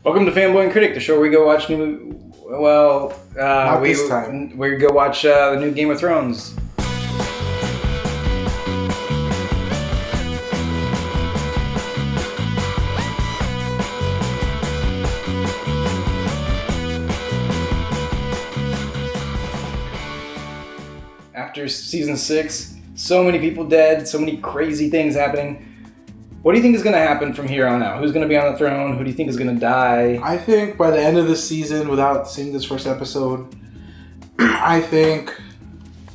Welcome to Fanboy and Critic, the show where we go watch new. This time. We go watch the new Game of Thrones. After season 6, so many people dead, so many crazy things happening. What do you think is going to happen from here on out? Who's going to be on the throne? Who do you think is going to die? I think by the end of this season, without seeing this first episode, I think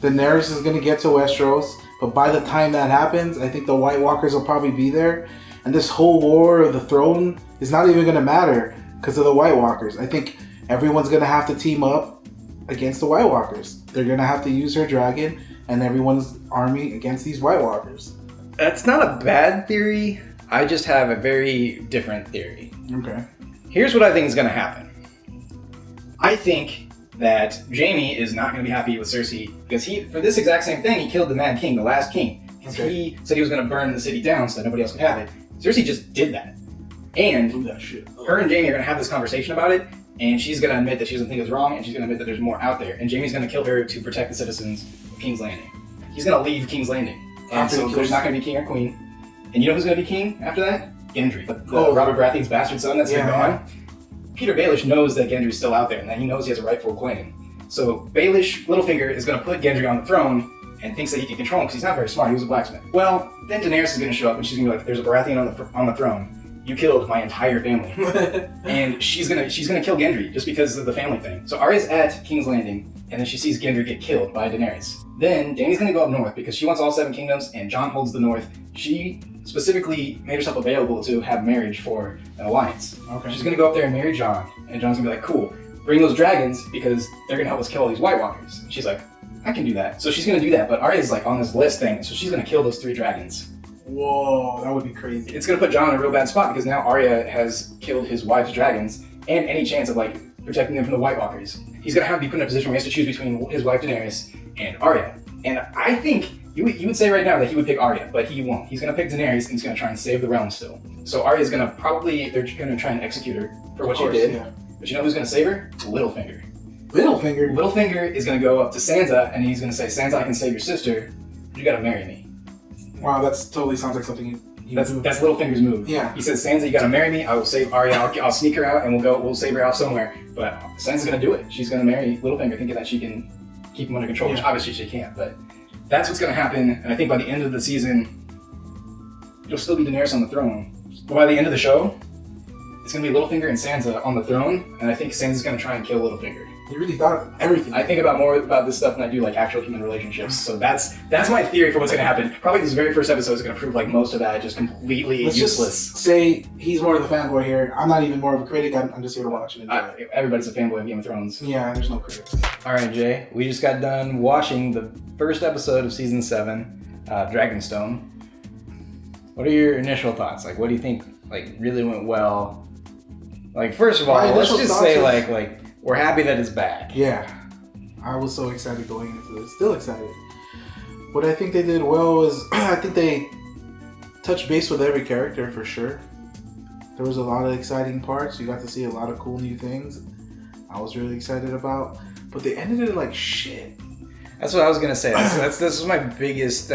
Daenerys is going to get to Westeros. But by the time that happens, I think the White Walkers will probably be there. And this whole war of the throne is not even going to matter because of the White Walkers. I think everyone's going to have to team up against the White Walkers. They're going to have to use their dragon and everyone's army against these White Walkers. That's not a bad theory. I just have a very different theory. Okay. Here's what I think is going to happen. I think that Jaime is not going to be happy with Cersei because for this exact same thing, he killed the Mad King, the last king. Okay. He said he was going to burn the city down so that nobody else could have it. Cersei just did that. And Do that shit. her and Jaime are going to have this conversation about it, and she's going to admit that she doesn't think it's wrong, and she's going to admit that there's more out there. And Jaime's going to kill her to protect the citizens of King's Landing. He's going to leave King's Landing. And so there's not going to be king or queen. And you know who's going to be king after that? Gendry. Robert Baratheon's bastard son that's been gone. Peter Baelish knows that Gendry's still out there and that he knows he has a rightful claim. So Baelish, Littlefinger, is going to put Gendry on the throne and thinks that he can control him because he's not very smart. He was a blacksmith. Well, then Daenerys is going to show up and she's going to be like, there's a Baratheon on the throne. You killed my entire family. And she's gonna kill Gendry just because of the family thing. So Arya's at King's Landing, and then she sees Gendry get killed by Daenerys. Then Dany's gonna go up north because she wants all 7 kingdoms, and Jon holds the north. She specifically made herself available to have marriage for an alliance. Okay. She's gonna go up there and marry Jon, and Jon's gonna be like, cool, bring those dragons because they're gonna help us kill all these White Walkers. And she's like, I can do that. So she's gonna do that, but Arya's like on this list thing, so she's gonna kill those 3 dragons. Whoa, that would be crazy. It's going to put Jon in a real bad spot because now Arya has killed his wife's dragons and any chance of like protecting them from the White Walkers. He's going to have to be put in a position where he has to choose between his wife Daenerys and Arya. And I think you would say right now that he would pick Arya, but he won't. He's going to pick Daenerys and he's going to try and save the realm still. So Arya's going to they're going to try and execute her for what she did. Yeah. But you know who's going to save her? Littlefinger. Littlefinger? Littlefinger is going to go up to Sansa and he's going to say, Sansa, I can save your sister. You got to marry me. Wow, that totally sounds like something you That's Littlefinger's move. Yeah. He says, Sansa, you gotta marry me. I will save Arya. I'll sneak her out, and we'll save her out somewhere. But Sansa's gonna do it. She's gonna marry Littlefinger, thinking that she can keep him under control, which obviously she can't. But that's what's gonna happen. And I think by the end of the season, it'll still be Daenerys on the throne. But by the end of the show, it's gonna be Littlefinger and Sansa on the throne, and I think Sansa's gonna try and kill Littlefinger. You really thought of everything. I think more about this stuff than I do like actual human relationships. So that's my theory for what's gonna happen. Probably this very first episode is gonna prove like most of that just completely useless. Just say he's more of the fanboy here. I'm not even more of a critic. I'm just here to watch and enjoy it. Everybody's a fanboy of Game of Thrones. Yeah, there's no critics. All right, Jay. We just got done watching the first episode of season 7, Dragonstone. What are your initial thoughts? Like, what do you think like really went well? Like, first of all, let's just say like. We're happy that it's back. Yeah. I was so excited going into this. Still excited. What I think they did well was, I think they touched base with every character for sure. There was a lot of exciting parts. You got to see a lot of cool new things I was really excited about. But they ended it like shit. That's what I was going to say. This is my biggest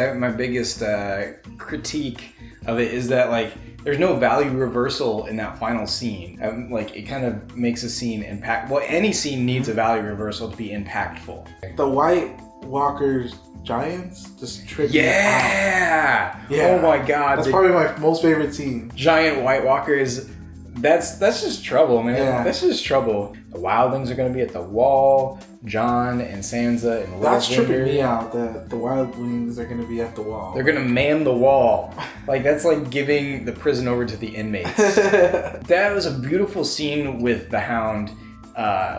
critique of it is that like there's no value reversal in that final scene. Like it kind of makes a scene impact. Well, any scene needs a value reversal to be impactful. The White Walkers giants just tripped me out. Yeah. Oh my God. That's probably my most favorite scene. Giant White Walkers. That's just trouble, man. Yeah. That's just trouble. The wildlings are going to be at the wall. Jon and Sansa and Littlefinger. That's tripping me out. The wildlings are going to be at the wall. They're going to man the wall. Like, that's like giving the prison over to the inmates. That was a beautiful scene with the Hound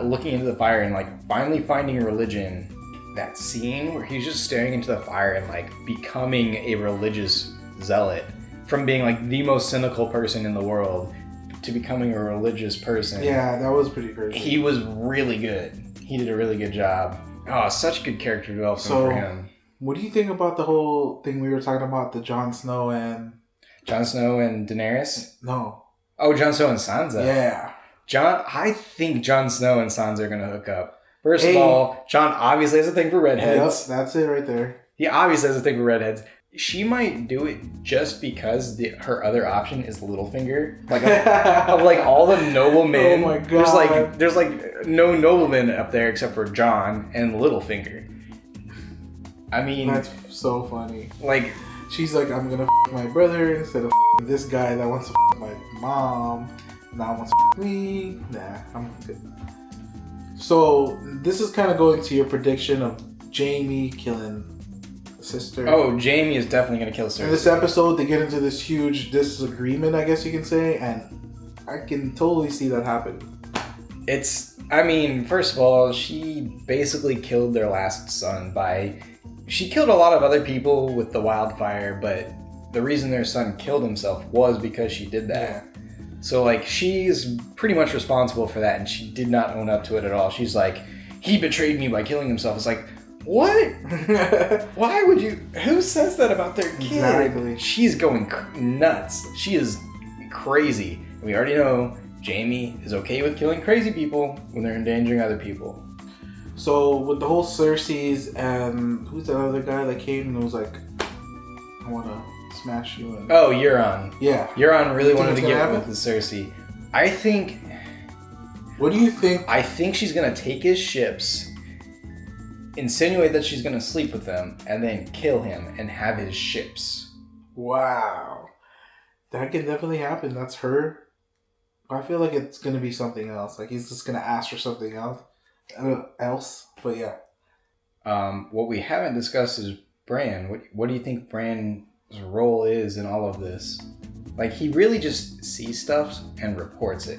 looking into the fire and like finally finding a religion. That scene where he's just staring into the fire and like becoming a religious zealot from being like the most cynical person in the world to becoming a religious person. Yeah, that was pretty crazy. He was really good. He did a really good job. Oh, such good character development for him. What do you think about the whole thing we were talking about, the Jon Snow and Daenerys? No. Oh, Jon Snow and Sansa. Yeah. I think Jon Snow and Sansa are gonna hook up. First of all, Jon obviously has a thing for redheads. Yep, that's it right there. He obviously has a thing for redheads. She might do it just because her other option is Littlefinger. Like, of like all the noblemen. Oh my god. There's like no noblemen up there except for Jon and Littlefinger. I mean, that's so funny. Like, she's like, I'm gonna f my brother instead of this guy that wants to f my mom. Now wants to f me. Nah, I'm good. So this is kind of going to your prediction of Jaime killing sister. Oh, Jaime is definitely gonna kill Cersei. In this episode, they get into this huge disagreement, I guess you can say, and I can totally see that happening. I mean, first of all, she basically killed their last son she killed a lot of other people with the wildfire, but the reason their son killed himself was because she did that. Yeah. So, like, she's pretty much responsible for that, and she did not own up to it at all. She's like, he betrayed me by killing himself. It's like, what? Why would you? Who says that about their kid? Exactly. She's going nuts. She is crazy. We already know Jaime is okay with killing crazy people when they're endangering other people. So with the whole Cersei's and who's the other guy that came and was like, I want to smash you. And... Oh, Euron. Yeah. Euron really wanted to get with the Cersei. I think... What do you think? I think she's going to take his ships, insinuate that she's going to sleep with them, and then kill him and have his ships. Wow. That can definitely happen. That's her. I feel like it's going to be something else. Like he's just going to ask for something else. But yeah. What we haven't discussed is Bran. What do you think Bran's role is in all of this? Like, he really just sees stuff and reports it.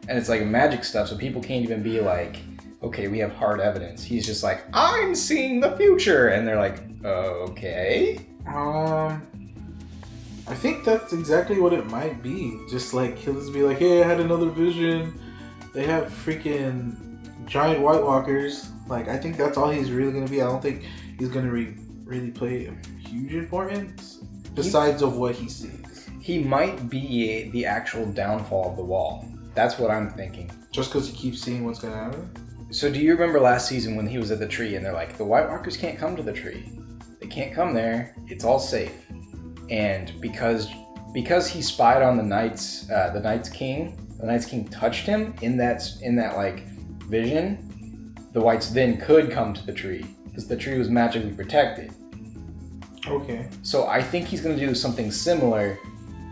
And it's like magic stuff, so people can't even be like, okay, we have hard evidence. He's just like, I'm seeing the future. And they're like, okay. I think that's exactly what it might be. Just like, he'll just be like, hey, I had another vision. They have freaking giant White Walkers. Like, I think that's all he's really going to be. I don't think he's going to really play a huge importance besides of what he sees. He might be the actual downfall of the wall. That's what I'm thinking. Just because he keeps seeing what's going to happen? So do you remember last season when he was at the tree and they're like, the White Walkers can't come to the tree. They can't come there. It's all safe. And because he spied on the Night's King, the Night's King touched him in that like vision, the Whites then could come to the tree because the tree was magically protected. Okay. So I think he's going to do something similar,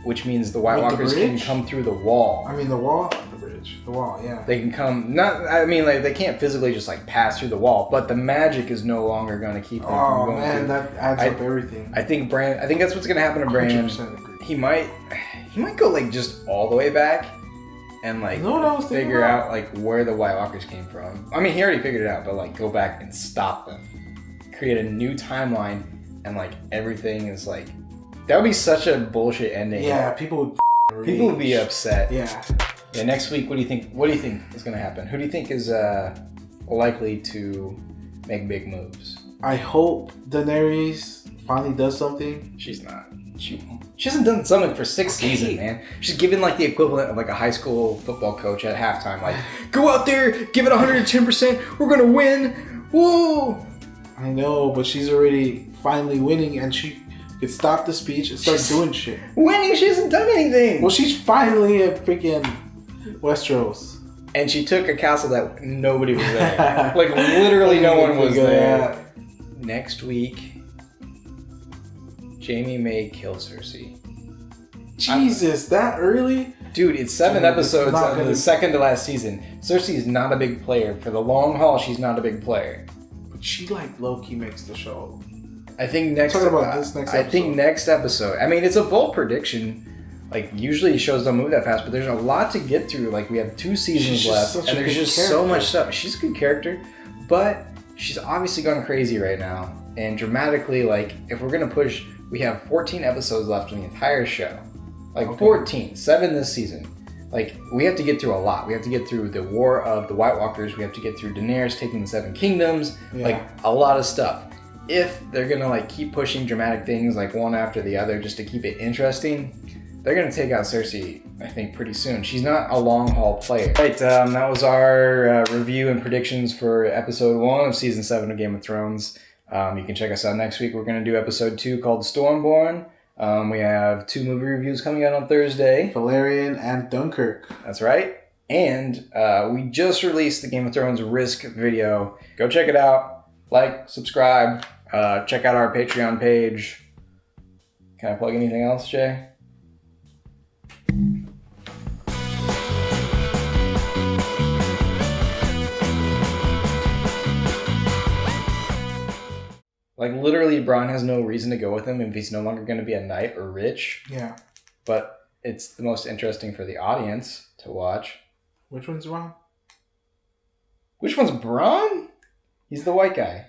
which means the White Walkers can come through the wall. I mean the wall, the bridge, the wall, yeah. They can come. They can't physically just like pass through the wall, but the magic is no longer going to keep them from going. Oh man, that adds up everything. I think that's what's going to happen to Bran. 100% agree. He might go like just all the way back. And like figure out like where the White Walkers came from. I mean, he already figured it out, but like go back and stop them, create a new timeline, and like everything is like that would be such a bullshit ending. Yeah, people would be upset. Yeah. Yeah. Next week, what do you think? What do you think is gonna happen? Who do you think is likely to make big moves? I hope Daenerys finally does something. She's not. She hasn't done something for 6 seasons, man. She's given like the equivalent of like a high school football coach at halftime. Like, go out there, give it 110%. We're gonna win. Whoa! I know, but she's already finally winning, and she could stop the speech and start doing shit. Winning? She hasn't done anything. Well, she's finally at freaking Westeros, and she took a castle that nobody was there. Like literally, no one was there. Next week. Jaime may kill Cersei. Jesus, that early? Dude, it's 7 episodes of the second to last season. Cersei is not a big player. For the long haul, she's not a big player. But she like low-key makes the show. I think next episode. I mean, it's a bold prediction. Like, usually shows don't move that fast, but there's a lot to get through. Like, we have 2 seasons left, and there's just so much stuff. She's a good character, but she's obviously gone crazy right now. And dramatically, like, if we're going to push... We have 14 episodes left in the entire show. Like, okay. 14. 7 this season. Like, we have to get through a lot. We have to get through the War of the White Walkers. We have to get through Daenerys taking the 7 Kingdoms. Yeah. Like, a lot of stuff. If they're gonna, like, keep pushing dramatic things, like, one after the other, just to keep it interesting, they're going to take out Cersei, I think, pretty soon. She's not a long-haul player. Right, that was our review and predictions for episode 1 of season 7 of Game of Thrones. You can check us out next week. We're going to do episode 2 called Stormborn. We have 2 movie reviews coming out on Thursday. Valerian and Dunkirk. That's right. And we just released the Game of Thrones Risk video. Go check it out. Like, subscribe. Check out our Patreon page. Can I plug anything else, Jay? Like, literally, Bronn has no reason to go with him if he's no longer going to be a knight or rich. Yeah. But it's the most interesting for the audience to watch. Which one's wrong? Which one's Bronn? He's the white guy.